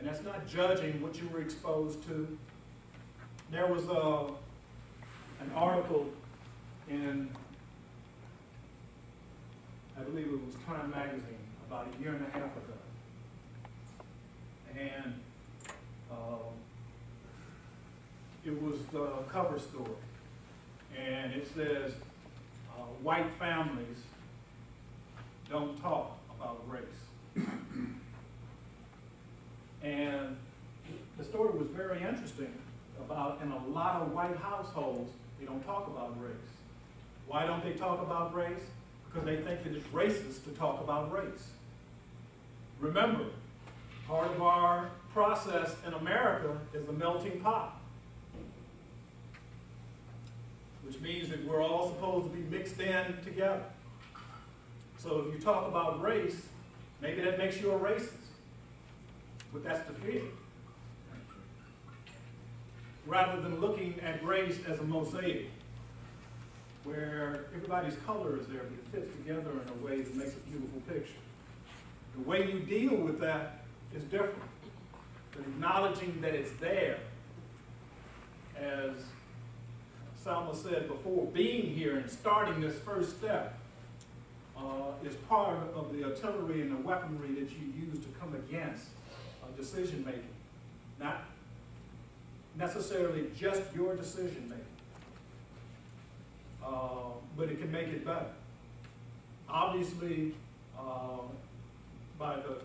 And that's not judging what you were exposed to. There was an article in, I believe it was Time magazine, about a year and a half ago. And it was the cover story. And it says, white families don't talk about race. And the story was very interesting about, in a lot of white households, they don't talk about race. Why don't they talk about race? Because they think that it's racist to talk about race. Remember, part of our process in America is the melting pot, which means that we're all supposed to be mixed in together. So if you talk about race, maybe that makes you a racist. But that's the fear. Rather than looking at race as a mosaic, where everybody's color is there, but it fits together in a way that makes a beautiful picture. The way you deal with that is different. But acknowledging that it's there, as Salma said before, being here and starting this first step is part of the artillery and the weaponry that you use to come against decision making. Not necessarily just your decision making, but it can make it better. Obviously, by the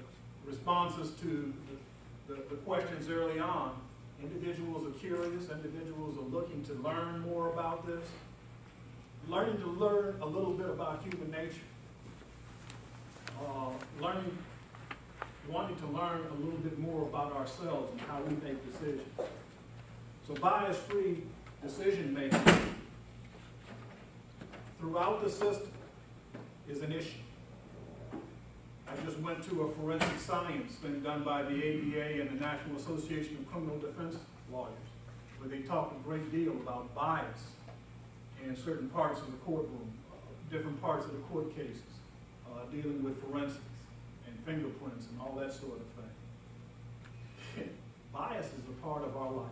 responses to the questions early on, individuals are curious, individuals are looking to learn more about this, learning to learn a little bit about human nature, wanting to learn a little bit more about ourselves and how we make decisions. So bias-free decision making throughout the system is an issue. I just went to a forensic science thing done by the ABA and the National Association of Criminal Defense Lawyers, where they talk a great deal about bias in certain parts of the courtroom, different parts of the court cases, dealing with forensics and fingerprints and all that sort of thing. Bias is a part of our life.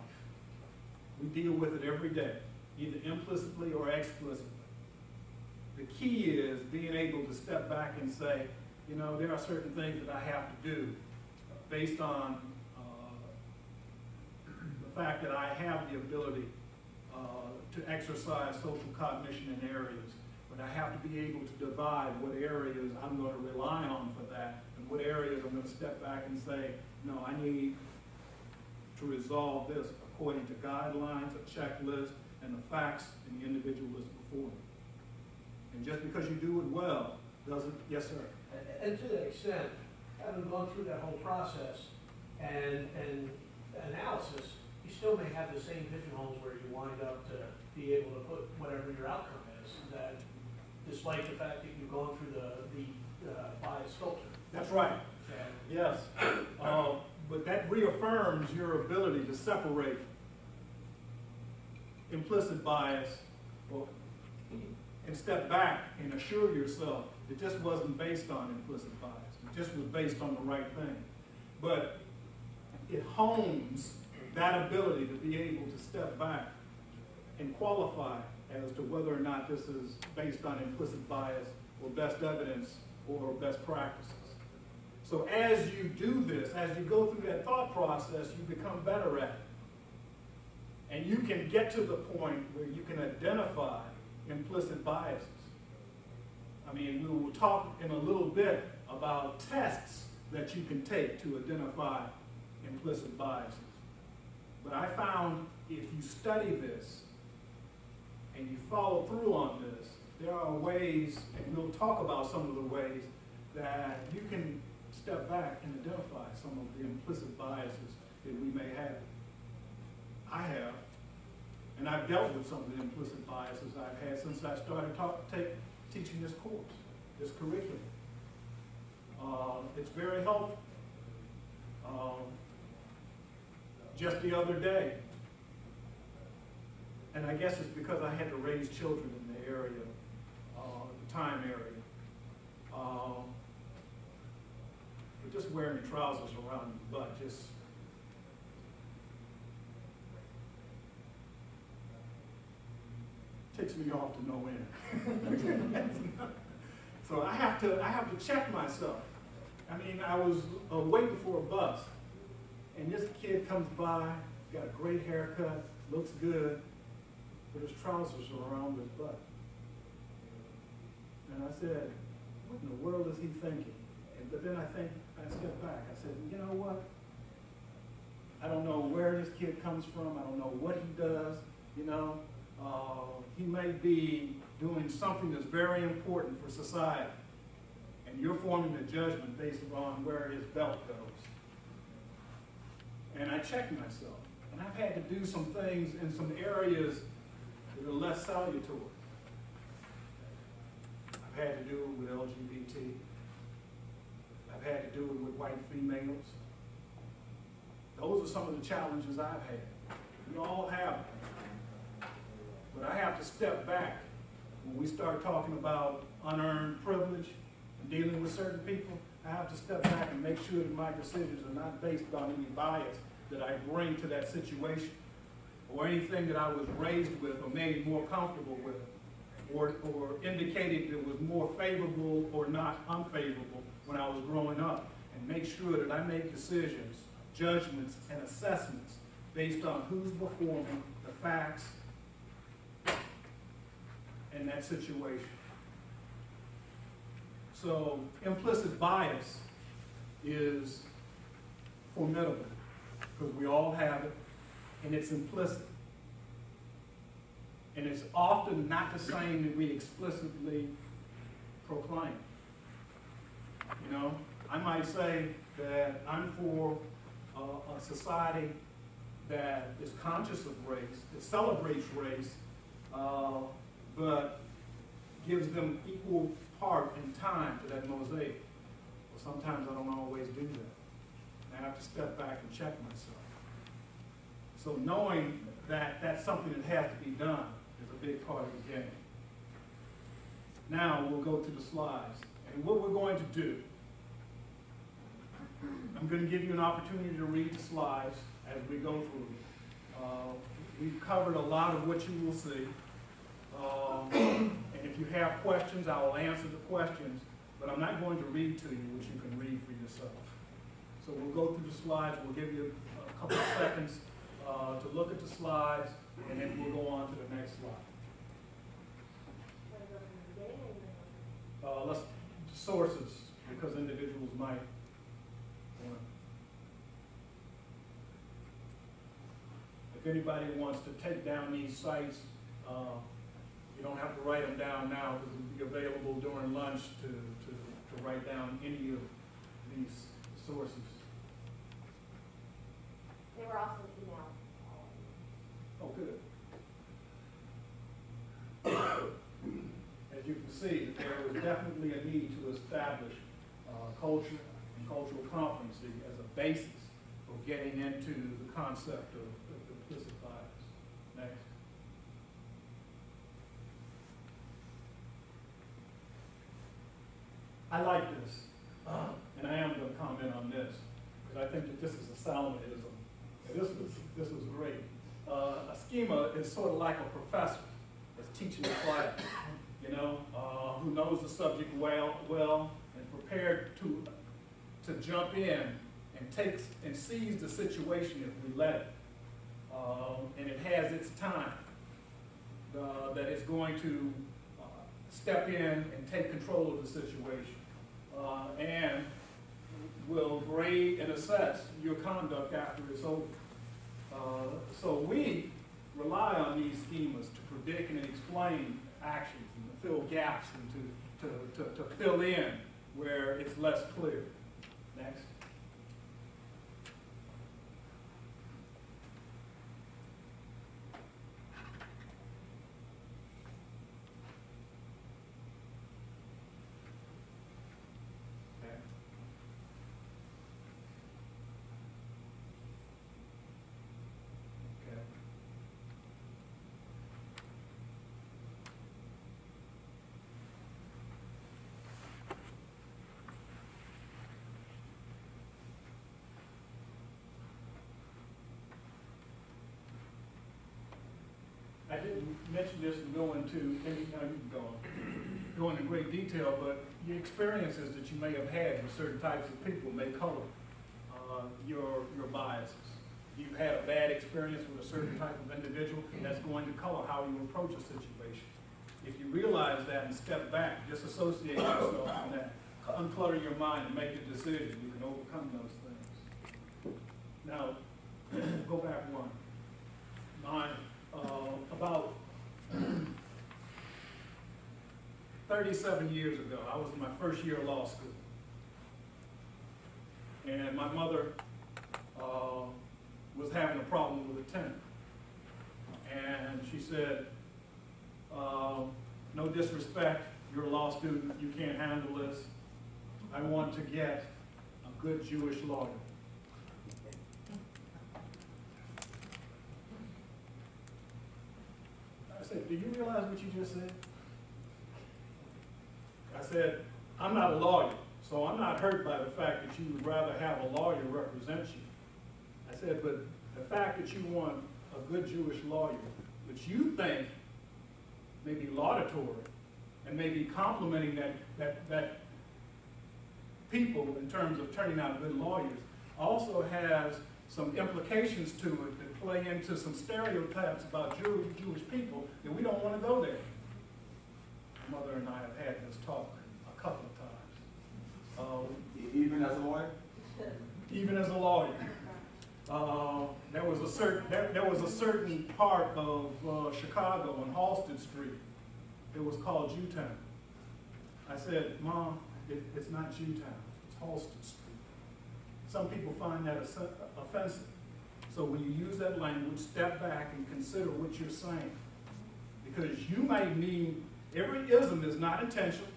We deal with it every day, either implicitly or explicitly. The key is being able to step back and say, you know, there are certain things that I have to do based on the fact that I have the ability to exercise social cognition in areas, but I have to be able to divide what areas I'm going to rely on for that and what areas I'm going to step back and say, no, I need to resolve this according to guidelines, a checklist, and the facts and the individual is before me. And just because you do it well doesn't, yes, sir? And to that extent, having gone through that whole process and analysis, you still may have the same pigeonholes where you wind up to be able to put whatever your outcome is, that despite the fact that you've gone through the bias filter. That's right. And yes. But that reaffirms your ability to separate implicit bias and step back and assure yourself it just wasn't based on implicit bias. It just was based on the right thing. But it hones that ability to be able to step back and qualify as to whether or not this is based on implicit bias or best evidence or best practices. So as you do this, as you go through that thought process, you become better at it. And you can get to the point where you can identify implicit biases. I mean, we will talk in a little bit about tests that you can take to identify implicit biases. But I found if you study this and you follow through on this, there are ways, and we'll talk about some of the ways, that you can step back and identify some of the implicit biases that we may have. I have, and I've dealt with some of the implicit biases I've had since I started teaching this course, this curriculum. It's very helpful. Just the other day, and I guess it's because I had to raise children in the area, the time area. But just wearing trousers around your butt just ticks me off to no end. So I have to check myself. I mean, I was waiting for a bus, and this kid comes by, got a great haircut, looks good, but his trousers are around his butt. And I said, what in the world is he thinking? But then I stepped back. I said, you know what? I don't know where this kid comes from. I don't know what he does. You know, he may be doing something that's very important for society. And you're forming a judgment based upon where his belt goes. And I checked myself. And I've had to do some things in some areas that are less salutary. I've had to do it with LGBT. I've had to do it with white females. Those are some of the challenges I've had. We all have them. But I have to step back when we start talking about unearned privilege and dealing with certain people. I have to step back and make sure that my decisions are not based on any bias that I bring to that situation or anything that I was raised with or made more comfortable with or indicated that was more favorable or not unfavorable when I was growing up, and make sure that I make decisions, judgments, and assessments based on who's before me, the facts, in that situation. So implicit bias is formidable because we all have it, and it's implicit. And it's often not the same that we explicitly proclaim. You know, I might say that I'm for a society that is conscious of race, that celebrates race, but gives them equal part and time to that mosaic. Well, sometimes I don't always do that. I have to step back and check myself. So knowing that that's something that has to be done is a big part of the game. Now we'll go to the slides. And what we're going to do, I'm going to give you an opportunity to read the slides as we go through. We've covered a lot of what you will see. And if you have questions, I will answer the questions, but I'm not going to read to you what you can read for yourself. So we'll go through the slides. We'll give you a couple of seconds to look at the slides, and then we'll go on to the next slide. Let's sources, because individuals might want. If anybody wants to take down these sites, you don't have to write them down now because it'll be available during lunch to write down any of these sources. They were also emailed. Oh, good. As you can see, there was definitely a need to establish culture and cultural competency as a basis for getting into the concept of implicit bias. Next. I like this, and I am going to comment on this, because I think that this is a Salonism. And this was great. A schema is sort of like a professor that's teaching a class, you know, who knows the subject well and prepared to jump in and takes and sees the situation if we let it. And it has its time that it's going to step in and take control of the situation. And will grade and assess your conduct after it's over. So we rely on these schemas to predict and explain actions and to fill gaps and to fill in where it's less clear. Next. I didn't mention this and go into any, no, you can go into great detail, but the experiences that you may have had with certain types of people may color your biases. You've had a bad experience with a certain type of individual, that's going to color how you approach a situation. If you realize that and step back, disassociate yourself from that, unclutter your mind and make a decision, you can overcome those things. Now, go back one. About 37 years ago, I was in my first year of law school. And my mother was having a problem with a tenant. And she said, no disrespect, you're a law student, you can't handle this. I want to get a good Jewish lawyer. I said, do you realize what you just said? I said, I'm not a lawyer, so I'm not hurt by the fact that you would rather have a lawyer represent you. I said, but the fact that you want a good Jewish lawyer, which you think may be laudatory and may be complimenting that people in terms of turning out good lawyers, also has some implications to it that play into some stereotypes about Jewish people that we don't want to go there. My mother and I have had this talk a couple of times. Even as a lawyer? Even as a lawyer. There was a certain part of Chicago on Halsted Street. It was called Jewtown. I said, Mom, it's not Jewtown, it's Halsted Street. Some people find that offensive. So when you use that language, step back and consider what you're saying. Because you might mean, every ism is not intentional,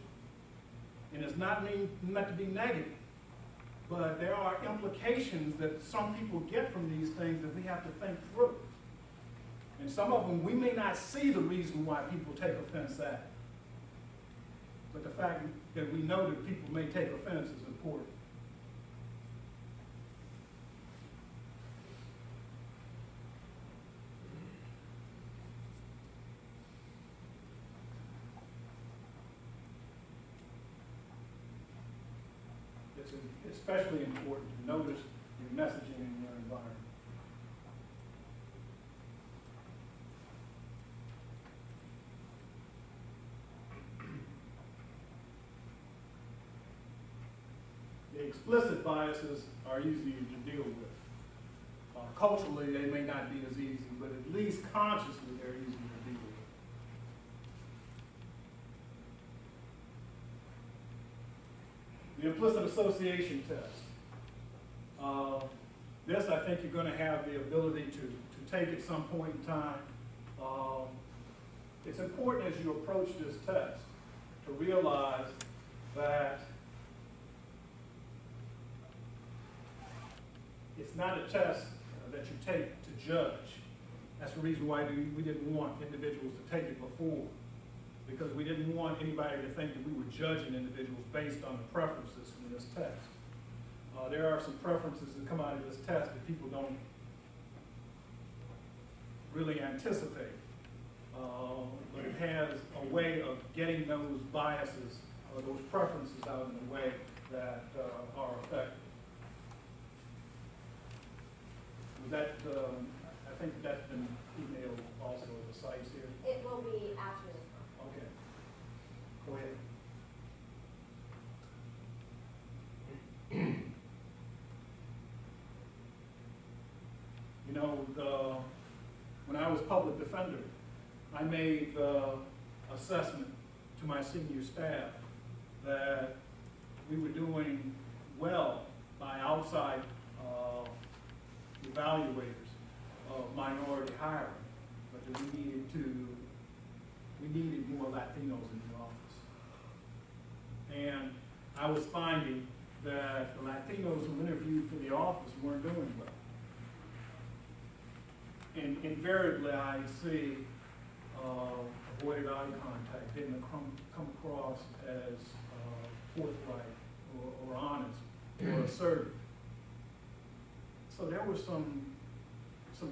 and it's not meant to be negative. But there are implications that some people get from these things that we have to think through. And some of them, we may not see the reason why people take offense at. But the fact that we know that people may take offense is important. It's especially important to notice your messaging in your environment. The explicit biases are easier to deal with. Culturally, they may not be as easy, but at least consciously, they're easier to deal with. The implicit association test. This, I think you're going to have the ability to take at some point in time. It's important as you approach this test to realize that it's not a test that you take to judge. That's the reason why we didn't want individuals to take it before, because we didn't want anybody to think that we were judging individuals based on the preferences from this test. There are some preferences that come out of this test that people don't really anticipate. But it has a way of getting those biases or those preferences out in a way that are effective. Was that, I think that's been emailed also at the sites here. It will be after this one. Okay. Go ahead. You know, when I was public defender, I made the assessment to my senior staff that we were doing well by outside evaluators of minority hiring, but that we needed more Latinos in the office. And I was finding that the Latinos who interviewed for the office weren't doing well. And invariably I see avoided eye contact, didn't come across as forthright or honest or assertive. So there were some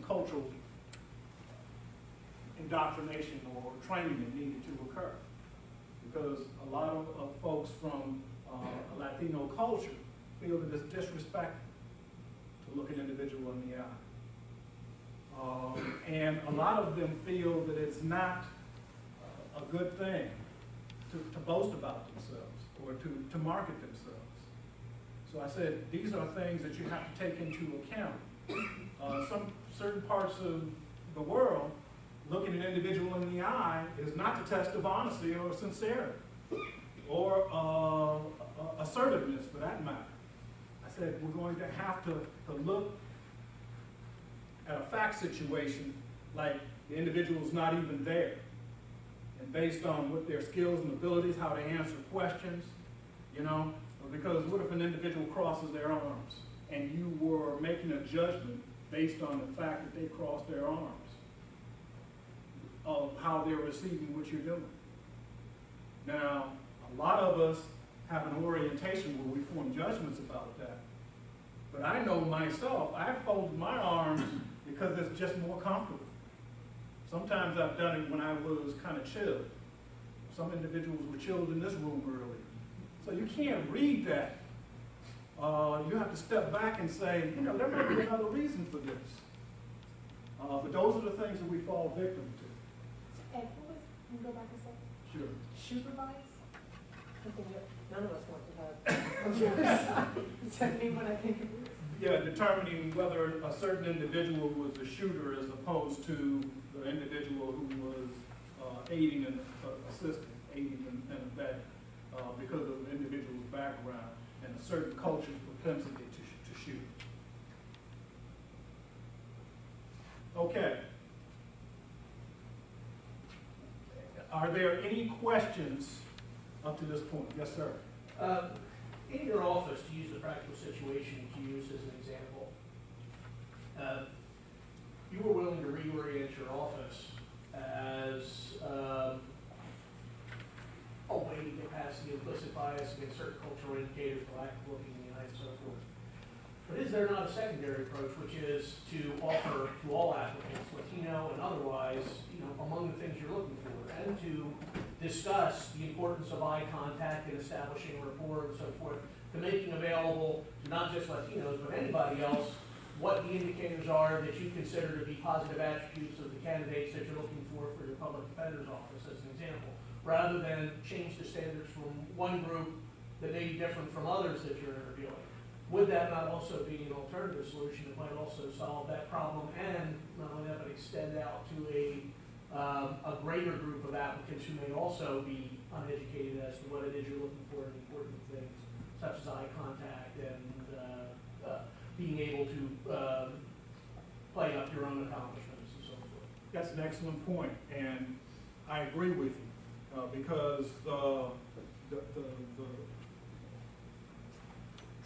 cultural indoctrination or training that needed to occur. Because a lot of folks from a Latino culture feel that it's disrespectful to look an individual in the eye. And a lot of them feel that it's not a good thing to boast about themselves or to market themselves. So I said, these are things that you have to take into account. Some certain parts of the world, looking an individual in the eye is not the test of honesty or sincerity or assertiveness for that matter. I said, we're going to have to look at a fact situation like the individual's not even there. And based on what their skills and abilities, how they answer questions, you know, because what if an individual crosses their arms and you were making a judgment based on the fact that they crossed their arms of how they're receiving what you're doing? Now, a lot of us have an orientation where we form judgments about that. But I know myself, I've folded my arms because it's just more comfortable. Sometimes I've done it when I was kind of chilled. Some individuals were chilled in this room earlier. So you can't read that. You have to step back and say, you know, there might be another reason for this. But those are the things that we fall victim to. And who was, can you go back a second? Sure. Supervise? Something that none of us want to have. Except me when I think of it. Yeah, determining whether a certain individual was the shooter as opposed to the individual who was aiding and assisting, aiding and abetting, because of the individual's background and a certain culture's propensity to shoot. Okay. Are there any questions up to this point? Yes, sir. In your office, to use the practical situation to use as an example, you were willing to reorient your office as a way to get past the implicit bias against certain cultural indicators, the lack of looking in the eye, and so forth. But is there not a secondary approach, which is to offer to all applicants, Latino and otherwise, you know, among the things you're looking for, and to discuss the importance of eye contact and establishing rapport and so forth, to making available to not just Latinos, but anybody else, what the indicators are that you consider to be positive attributes of the candidates that you're looking for your public defender's office, as an example, rather than change the standards from one group that may be different from others that you're interviewing. Would that not also be an alternative solution that might also solve that problem and not only that, but extend out to a greater group of applicants who may also be uneducated as to what it is you're looking for in important things, such as eye contact and being able to play up your own accomplishments and so forth. That's an excellent point, and I agree with you because the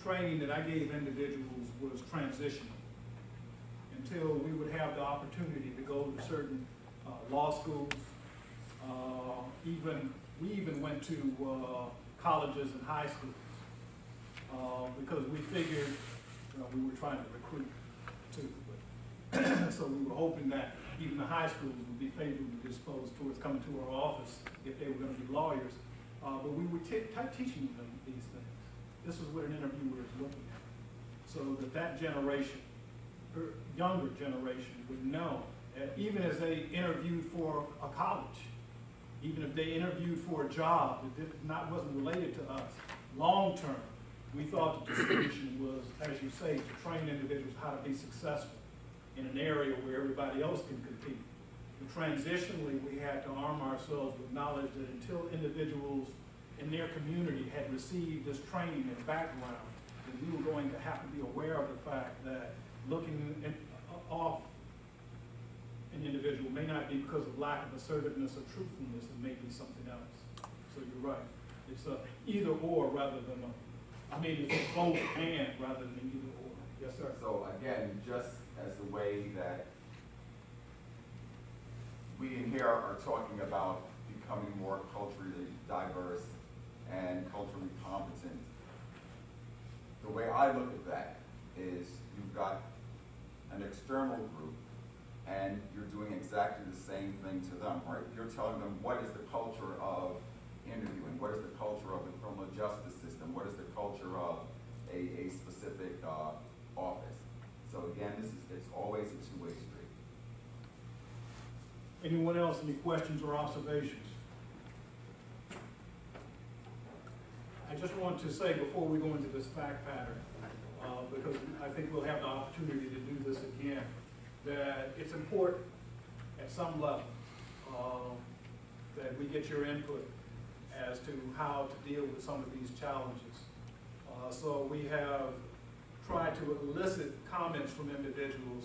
training that I gave individuals was transitional until we would have the opportunity to go to certain law schools. We even went to colleges and high schools because we figured we were trying to recruit too. But so we were hoping that even the high schools would be favorably disposed towards coming to our office if they were going to be lawyers. But we were teaching them these things. This is what an interviewer is looking at, so that generation, or younger generation, would know, even as they interviewed for a college, even if they interviewed for a job that wasn't related to us, long term, we thought that the solution was, as you say, to train individuals how to be successful in an area where everybody else can compete. But transitionally, we had to arm ourselves with knowledge that until individuals in their community had received this training and background, that we were going to have to be aware of the fact that looking off an individual may not be because of lack of assertiveness or truthfulness, it may be something else. So you're right. It's either or rather than it's both and rather than either or. Yes, sir. So again, just as the way that we in here are talking about becoming more culturally diverse and culturally competent, the way I look at that is you've got an external group and you're doing exactly the same thing to them, right? You're telling them what is the culture of interviewing, what is the culture of the criminal justice system, what is the culture of a specific office. So again, it's always a two-way street. Anyone else, any questions or observations? I just want to say before we go into this fact pattern, because I think we'll have the opportunity to do this again, that it's important at some level that we get your input as to how to deal with some of these challenges. So we have tried to elicit comments from individuals,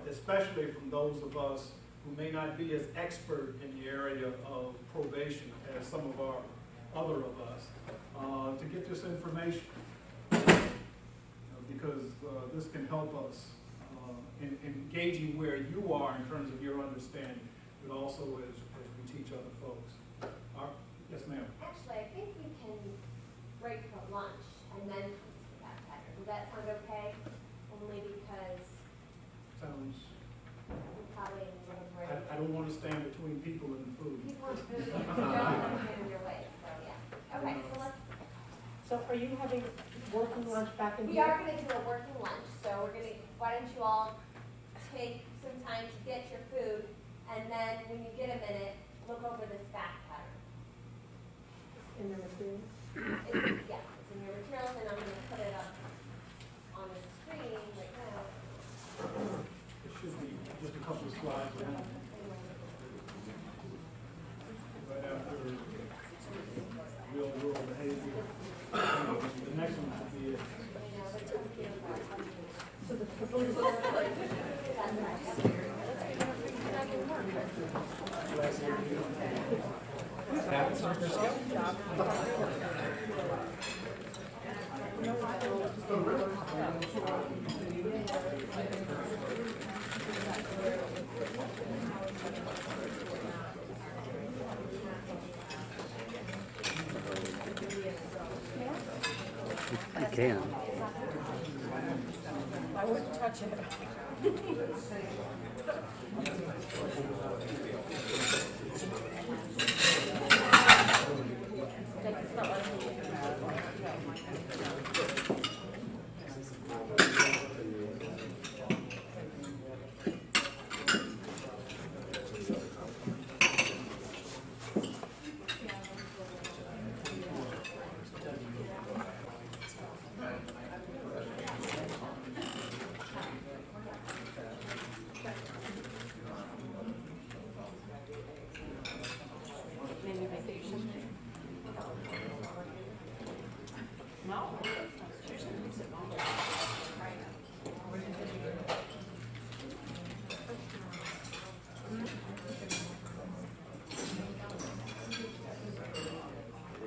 especially from those of us who may not be as expert in the area of probation as some of our other of us, to get this information. Because this can help us in engaging where you are in terms of your understanding, but also as we teach other folks. Yes, ma'am. Actually, I think we can break for lunch and then come to that pattern. Does that sound okay? Only because Sounds. we probably need a break. I don't want to stand between people and the food. People are food, you don't want to get in your way, so yeah. Okay, so let's, So are you having working lunch back in we here? are gonna do a working lunch, so we're gonna, why don't you all take some time to get your food, and then when you get a minute, look over this fact pattern. In the material? Yeah, it's in your materials, and I'm gonna put it up on the screen right now. It should be just a couple of slides down. Right after real world behavior. The next one should be it. So the proposal You can. I wouldn't touch it.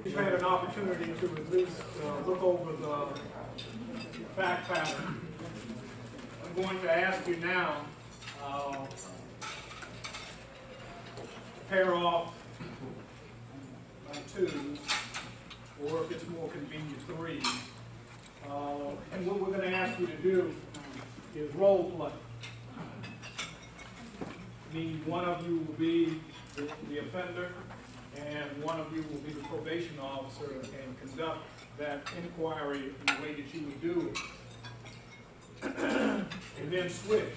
We've had an opportunity to at least look over the fact pattern. I'm going to ask you now to pair off by twos, or if it's more convenient, threes. And what we're going to ask you to do is role play. Meaning one of you will be the offender, and one of you will be the probation officer and conduct that inquiry in the way that you would do it. And then switch.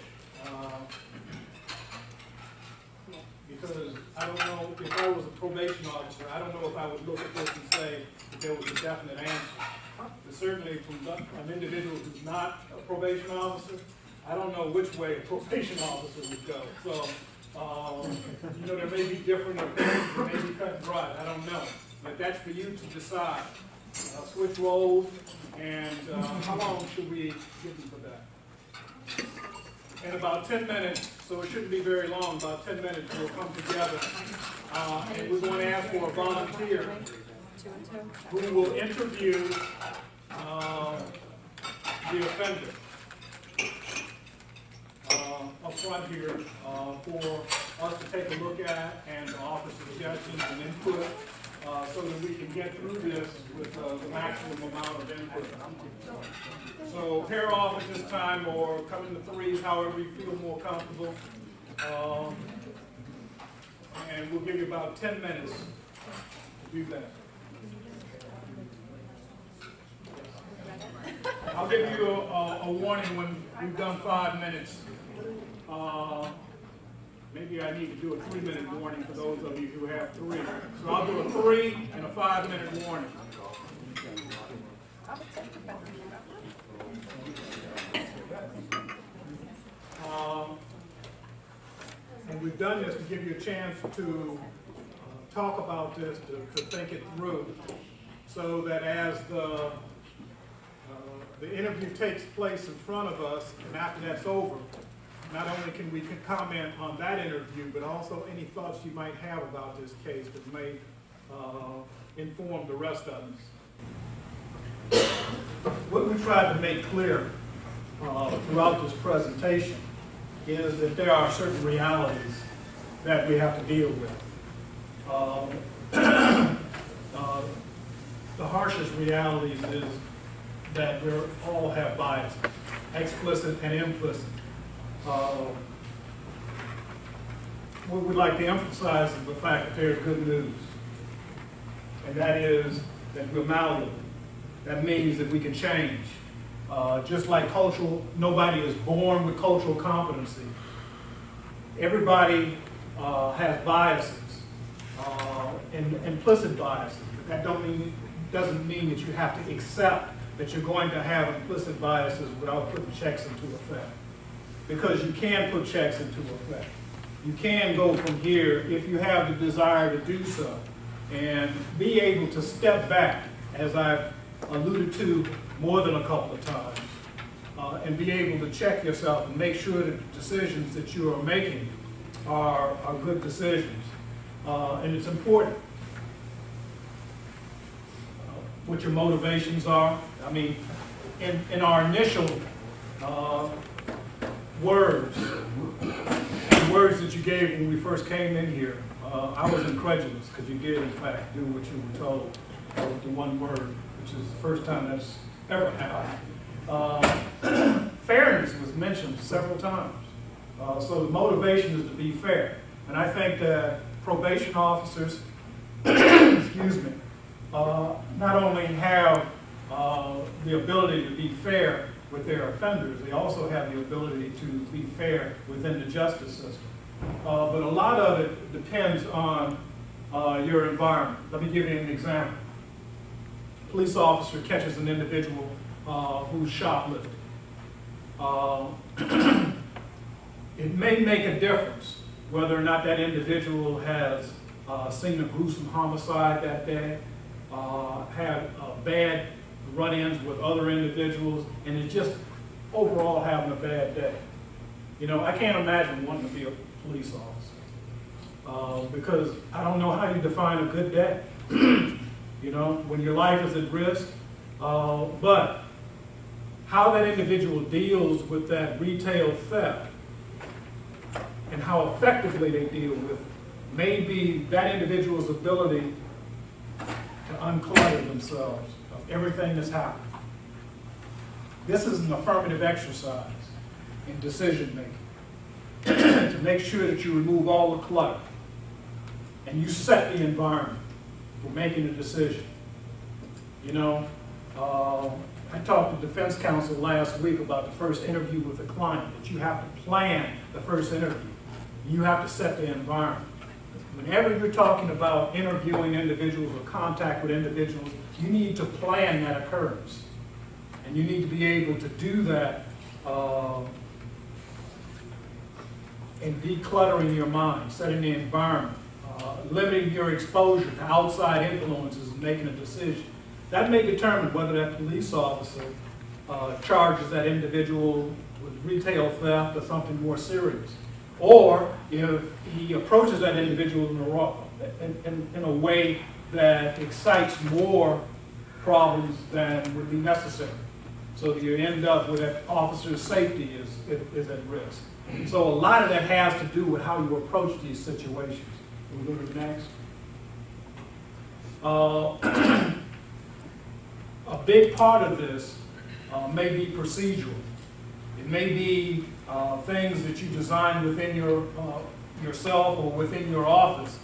Because I don't know, if I was a probation officer, I don't know if I would look at this and say that there was a definite answer. But certainly from an individual who's not a probation officer, I don't know which way a probation officer would go. So, you know, there may be different opinions, there may be cut and dried, I don't know. But that's for you to decide. Switch roles, and how long should we give them for that? In about 10 minutes, so it shouldn't be very long, about 10 minutes we'll come together. And we're going to ask for a volunteer who will interview the offender up front here for us to take a look at and offer suggestions and input so that we can get through this with the maximum amount of input. So pair off at this time or come into threes, however you feel more comfortable. And we'll give you about 10 minutes to do that. I'll give you a warning when we've done 5 minutes. Maybe I need to do a 3-minute warning for those of you who have 3. So I'll do a 3 and a 5-minute warning. And we've done this to give you a chance to talk about this, to think it through, so that as the interview takes place in front of us, and after that's over, not only can we comment on that interview, but also any thoughts you might have about this case that may inform the rest of us. What we tried to make clear throughout this presentation is that there are certain realities that we have to deal with. The harshest realities is that we all have bias, explicit and implicit. What we'd like to emphasize is the fact that there's good news, and that is that we're malleable. That means that we can change. Just like nobody is born with cultural competency. Everybody has biases, and implicit biases. That doesn't mean that you have to accept that you're going to have implicit biases without putting checks into effect. Because you can put checks into effect. You can go from here if you have the desire to do so and be able to step back, as I've alluded to more than a couple of times, and be able to check yourself and make sure that the decisions that you are making are good decisions. And it's important what your motivations are. I mean, in our initial words that you gave when we first came in here, I was incredulous because you did, in fact, do what you were told with the one word, which is the first time that's ever happened. Fairness was mentioned several times. So the motivation is to be fair. And I think that probation officers, excuse me, not only have the ability to be fair with their offenders, they also have the ability to be fair within the justice system. But a lot of it depends on your environment. Let me give you an example. A police officer catches an individual who's shoplifting. It may make a difference whether or not that individual has seen a gruesome homicide that day, had bad run-ins with other individuals, and is just overall having a bad day. You know, I can't imagine wanting to be a police officer because I don't know how you define a good day. You know, when your life is at risk. But how that individual deals with that retail theft and how effectively they deal with it may be that individual's ability to unclutter themselves of everything that's happened. This is an affirmative exercise in decision making to make sure that you remove all the clutter and you set the environment for making a decision. You know, I talked to defense counsel last week about the first interview with a client, that you have to plan the first interview. You have to set the environment. Whenever you're talking about interviewing individuals or contact with individuals, you need to plan that occurrence. And you need to be able to do that in decluttering your mind, setting the environment, limiting your exposure to outside influences and making a decision. That may determine whether that police officer charges that individual with retail theft or something more serious. Or if he approaches that individual in a way that excites more problems than would be necessary. So that you end up with that officer's safety is at risk. So a lot of that has to do with how you approach these situations. We'll go to the next. A big part of this may be procedural. It may be things that you design within yourself or within your office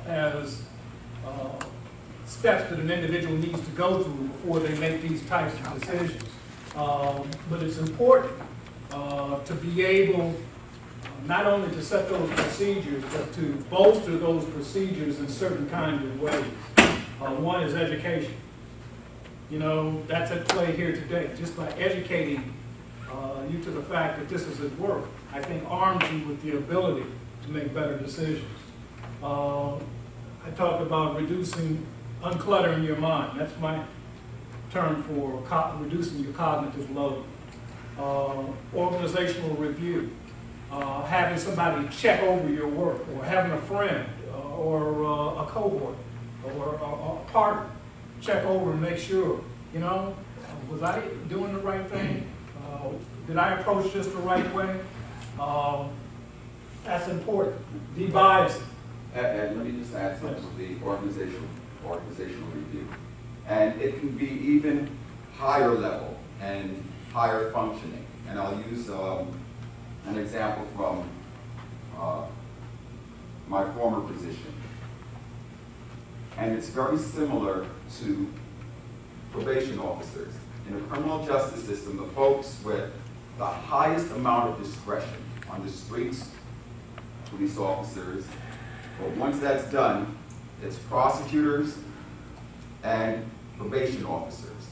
as steps that an individual needs to go through before they make these types of decisions. But it's important to be able not only to set those procedures, but to bolster those procedures in certain kinds of ways. One is education. You know, that's at play here today. Just by educating you to the fact that this is at work, I think arms you with the ability to make better decisions. I talked about uncluttering your mind. That's my term for reducing your cognitive load. Organizational review. Having somebody check over your work, or having a friend, or a cohort, or a partner check over and make sure, you know, was I doing the right thing? Did I approach this the right way? That's important. De-biasing. And let me just add something to the organizational review. And it can be even higher level and higher functioning. And I'll use an example from my former position. And it's very similar to probation officers. In the criminal justice system, the folks with the highest amount of discretion on the streets, police officers, but once that's done, it's prosecutors and probation officers.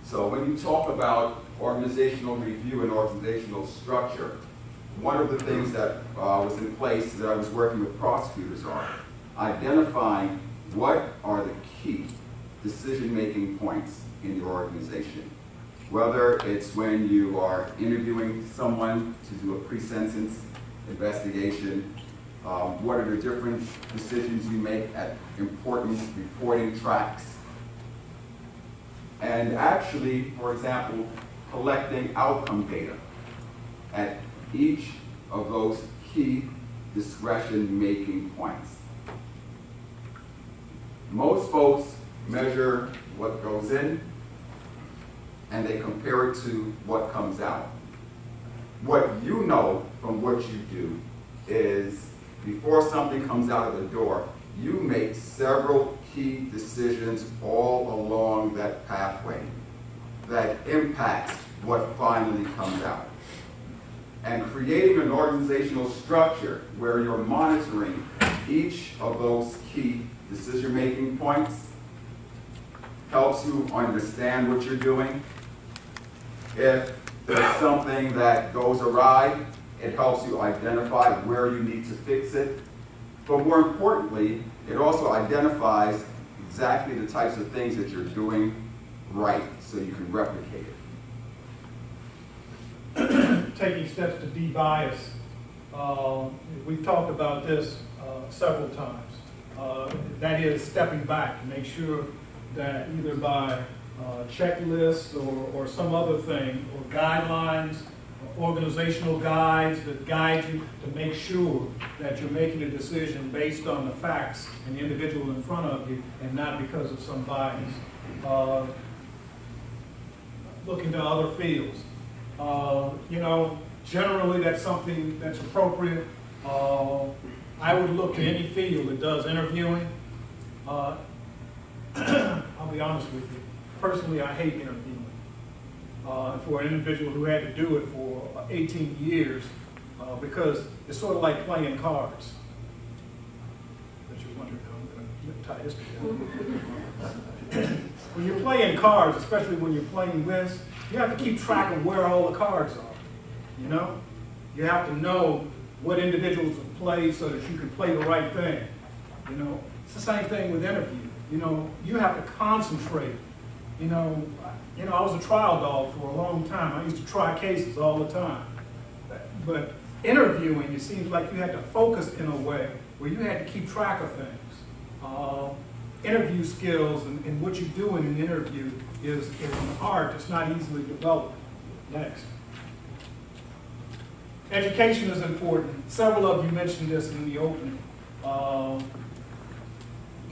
So when you talk about organizational review and organizational structure, one of the things that was in place that I was working with prosecutors on, identifying what are the key decision-making points in your organization. Whether it's when you are interviewing someone to do a pre-sentence investigation, what are the different decisions you make at important reporting tracks, and actually, for example, collecting outcome data at each of those key discretion-making points. Most folks measure what goes in and they compare it to what comes out. What you know from what you do is before something comes out of the door, you make several key decisions all along that pathway that impacts what finally comes out. And creating an organizational structure where you're monitoring each of those key decision-making points helps you understand what you're doing. If there's something that goes awry, it helps you identify where you need to fix it. But more importantly, it also identifies exactly the types of things that you're doing right so you can replicate it. Taking steps to de-bias. We've talked about this several times. That is stepping back to make sure that either by checklists or some other thing, or guidelines, or organizational guides that guide you to make sure that you're making a decision based on the facts and the individual in front of you and not because of some bias. Looking to other fields. You know, generally that's something that's appropriate. I would look to any field that does interviewing. I'll be honest with you. Personally, I hate interviewing. For an individual who had to do it for 18 years, because it's sort of like playing cards. But you're wondering how I'm going to tie this together. When you're playing cards, especially when you're playing this, you have to keep track of where all the cards are. You know, you have to know what individuals have played so that you can play the right thing. You know, it's the same thing with interview. You know, you have to concentrate. You know, I was a trial dog for a long time. I used to try cases all the time. But interviewing, it seems like you had to focus in a way where you had to keep track of things. Interview skills and what you do in an interview is an art that's not easily developed. Next. Education is important. Several of you mentioned this in the opening.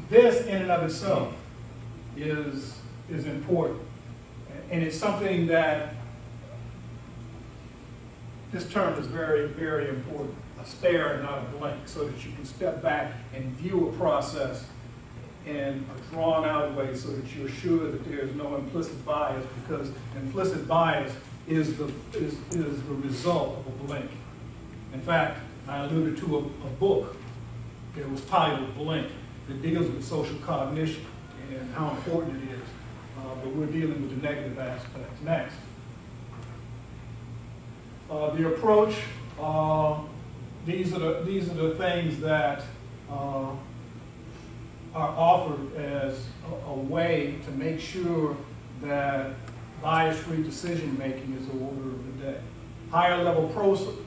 this in and of itself is important. And it's something that, this term is very, very important. A stare, not a blank, so that you can step back and view a process in a drawn out way so that you're sure that there's no implicit bias, because implicit bias is the result of a blink. In fact, I alluded to a book that was titled Blink that deals with social cognition and how important it is. But we're dealing with the negative aspects. Next. The approach, these are the things that are offered as a way to make sure that bias-free decision-making is the order of the day. Higher level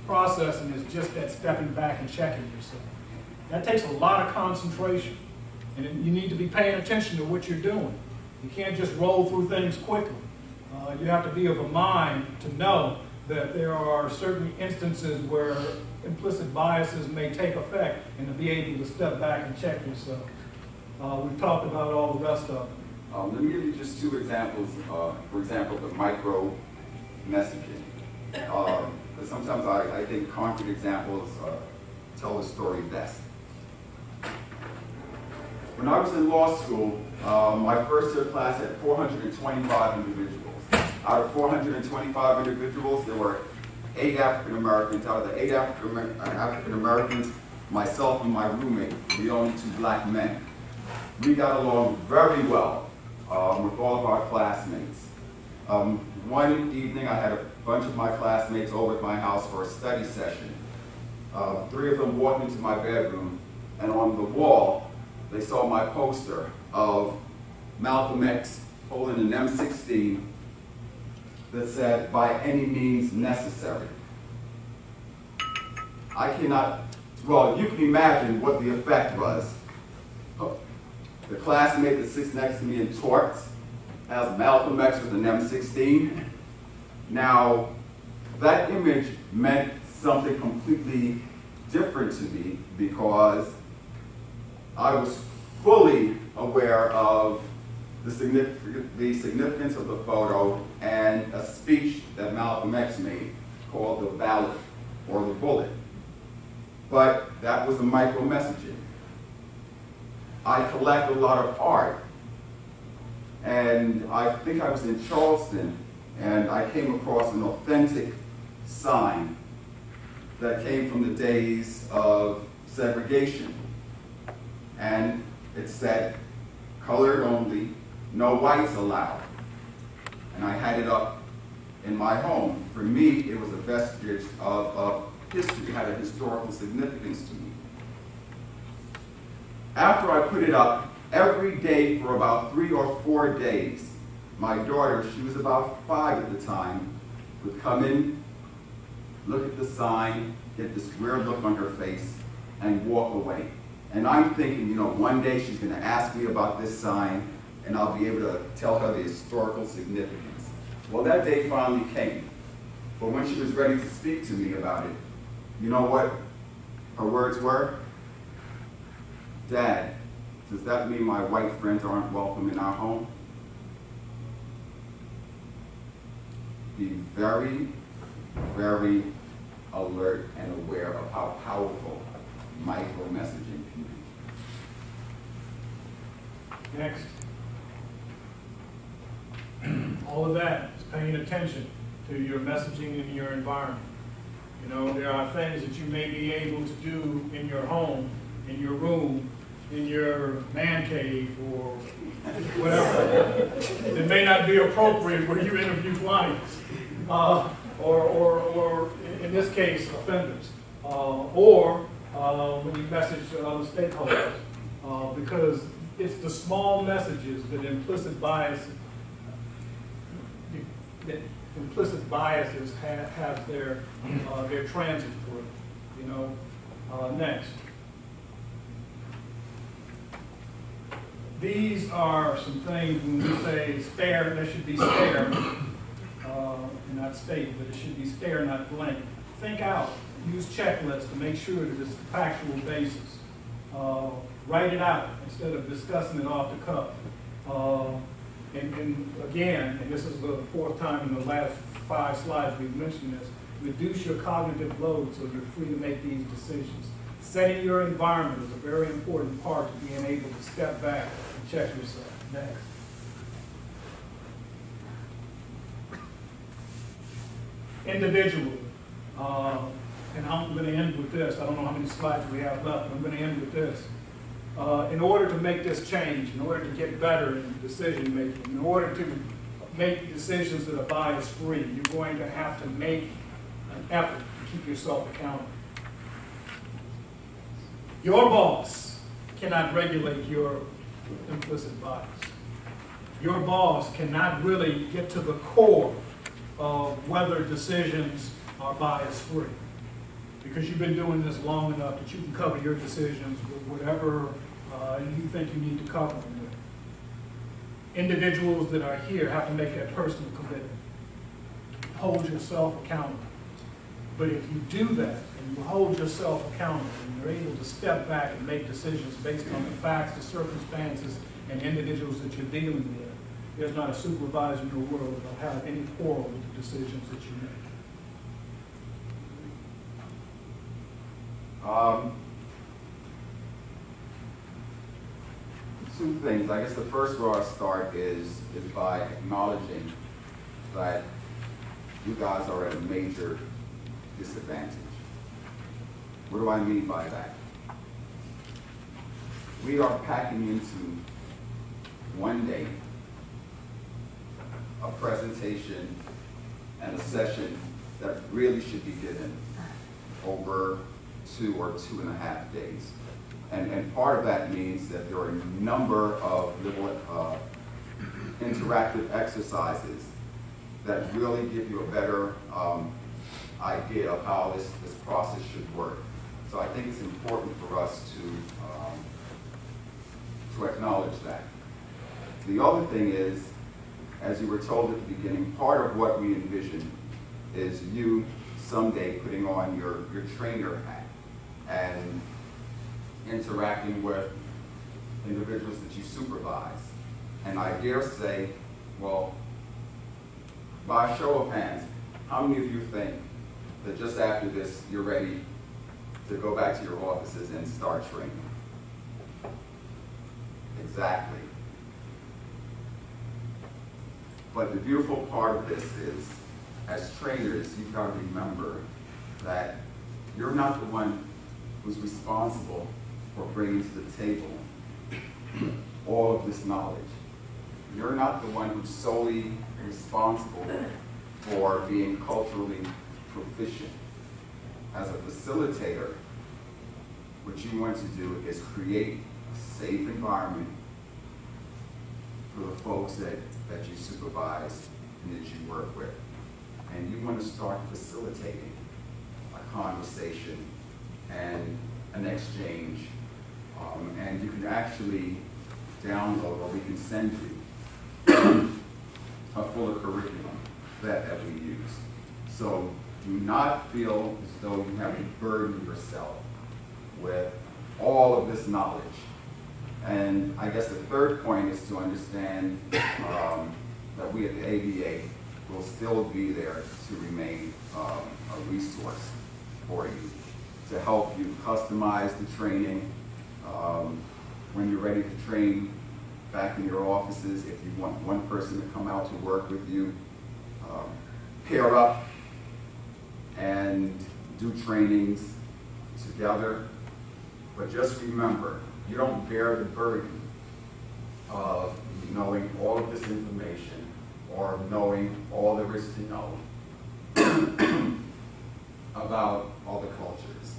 processing is just that stepping back and checking yourself. That takes a lot of concentration, and you need to be paying attention to what you're doing. You can't just roll through things quickly. You have to be of a mind to know that there are certain instances where implicit biases may take effect, and to be able to step back and check yourself. We've talked about all the rest of them. Let me give you just two examples. For example, the micro messaging. Because sometimes I think concrete examples tell the story best. When I was in law school, my first year class had 425 individuals. Out of 425 individuals, there were 8 African Americans. Out of the 8 African Americans, myself and my roommate, the only 2 black men. We got along very well with all of our classmates. One evening, I had a bunch of my classmates over at my house for a study session. 3 of them walked into my bedroom, and on the wall, they saw my poster of Malcolm X holding an M16 that said, "By any means necessary." I cannot, well, you can imagine what the effect was. The classmate that sits next to me in torts has Malcolm X with an M16. Now, that image meant something completely different to me because I was fully aware of the significance of the photo and a speech that Malcolm X made called the ballot or the bullet. But that was the micro messaging. I collect a lot of art, and I think I was in Charleston, and I came across an authentic sign that came from the days of segregation. And it said, "Colored only, no whites allowed." And I had it up in my home. For me, it was a vestige of history, it had a historical significance to me. After I put it up, every day for about 3 or 4 days, my daughter, she was about 5 at the time, would come in, look at the sign, get this weird look on her face, and walk away. And I'm thinking, you know, one day she's going to ask me about this sign, and I'll be able to tell her the historical significance. Well, that day finally came. But when she was ready to speak to me about it, you know what her words were? "Dad, does that mean my white friends aren't welcome in our home?" Be very, very alert and aware of how powerful micro-messaging can be. Next. All of that is paying attention to your messaging in your environment. You know, there are things that you may be able to do in your home, in your room, in your man cave, or whatever. It may not be appropriate when you interview clients, or in this case, offenders, or when you message other stakeholders, because it's the small messages that implicit biases have their transit through. You know, next. These are some things when we say stare, there should be stare, not state, but it should be stare, not blank. Think out. Use checklists to make sure that it's a factual basis. Write it out instead of discussing it off the cuff. And again, and this is the fourth time in the last 5 slides we've mentioned this, reduce your cognitive load so you're free to make these decisions. Setting your environment is a very important part of being able to step back and check yourself. Next. Individually, and I'm going to end with this. I don't know how many slides we have left, but I'm going to end with this. In order to make this change, in order to get better in decision making, in order to make decisions that are bias free, you're going to have to make an effort to keep yourself accountable. Your boss cannot regulate your implicit bias. Your boss cannot really get to the core of whether decisions are bias free, because you've been doing this long enough that you can cover your decisions with whatever you think you need to cover them with. Individuals that are here have to make that personal commitment. Hold yourself accountable. But if you do that, and you hold yourself accountable, and you're able to step back and make decisions based on the facts, the circumstances, and individuals that you're dealing with, there's not a supervisor in the world that will have any quarrel with the decisions that you make. Two things. I guess the first where I start is by acknowledging that you guys are at a major disadvantage. What do I mean by that? We are packing into one day a presentation and a session that really should be given over 2 or 2.5 days. And part of that means that there are a number of little interactive exercises that really give you a better idea of how this process should work. So I think it's important for us to acknowledge that. The other thing is, as you were told at the beginning, part of what we envision is you someday putting on your trainer hat and interacting with individuals that you supervise. And I dare say, well, by a show of hands, how many of you think that just after this, you're ready to go back to your offices and start training? Exactly. But the beautiful part of this is, as trainers, you've got to remember that you're not the one who's responsible for bringing to the table all of this knowledge. You're not the one who's solely responsible for being culturally proficient. As a facilitator, what you want to do is create a safe environment for the folks that you supervise and that you work with. And you want to start facilitating a conversation and an exchange. And you can actually download, or we can send you a fuller curriculum that we use. So do not feel as though you have to burden yourself with all of this knowledge. And I guess the third point is to understand that we at the ABA will still be there to remain a resource for you, to help you customize the training. When you're ready to train back in your offices, if you want one person to come out to work with you, pair up and do trainings together. But just remember, you don't bear the burden of knowing all of this information or knowing all there is to know about all the cultures.